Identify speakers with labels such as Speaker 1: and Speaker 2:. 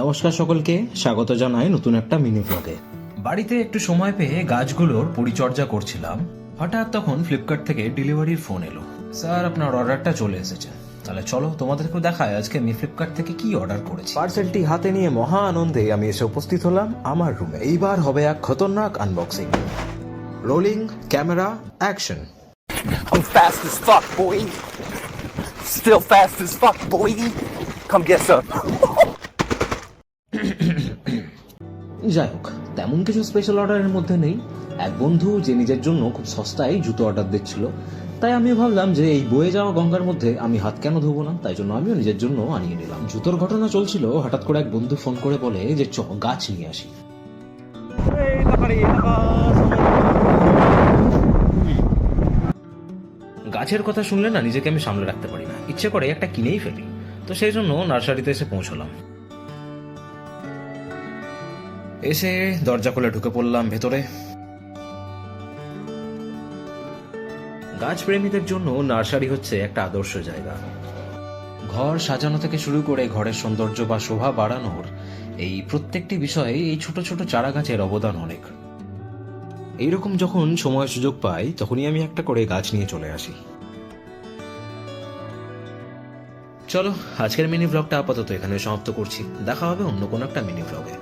Speaker 1: নমস্কার সকলকে, স্বাগত জানাই নতুন একটা মিনি ব্লগে। বাড়িতে একটু সময় পেয়ে গাছগুলোর পরিচর্যা করছিলাম। হঠাৎ তখন ফ্লিপকার্ট থেকে ডেলিভারির ফোন এলো। স্যার, আপনার অর্ডারটা চলে এসেছে। তাহলে চলো তোমাদেরকেও দেখায় আজকে আমি ফ্লিপকার্ট থেকে কি অর্ডার করেছি। পার্সেলটি হাতে নিয়ে মহা আনন্দে আমি এসে উপস্থিত হলাম আমার রুমে। এইবার হবে এক খতরনাক unboxing. Rolling camera, action.
Speaker 2: I'm fast as fuck, boy. Still fast as fuck, boy. Come get some.
Speaker 1: যাই হোক, তেমন কিছু স্পেশাল অর্ডারের মধ্যে নেই। এক বন্ধু যে নিজের জন্য খুব সস্তায় জুতো অর্ডার দিচ্ছিল, তাই আমি ভাবলাম যে এই বয়ে যাওয়া গঙ্গার মধ্যে আমি হাত কেন ধোবো না, তাই জন্য আমিও নিজের জন্য আনিয়ে নিলাম। জুতোর ঘটনা চলছিল, হঠাৎ করে এক বন্ধু ফোন করে বলে যে গাছ নিয়ে আসি। গাছের কথা শুনলে না নিজেকে আমি সামলে রাখতে পারি না, ইচ্ছে করে একটা কিনেই ফেলি। তো সেই জন্য নার্সারিতে এসে পৌঁছলাম। এসে দরজা খুলে ঢুকে পড়লাম ভেতরে। গাছ প্রেমীদের জন্য নার্সারি হচ্ছে একটা আদর্শ জায়গা। ঘর সাজানো থেকে শুরু করে ঘরের সৌন্দর্য বা শোভা বাড়ানোর এই প্রত্যেকটি বিষয়ে এই ছোট ছোট চারা গাছের অবদান অনেক। এইরকম যখন সময় সুযোগ পাই তখনই আমি একটা করে গাছ নিয়ে চলে আসি। চলো, আজকের মিনি ব্লগটা আপাতত এখানে সমাপ্ত করছি। দেখা হবে অন্য কোনো একটা মিনি ব্লগে।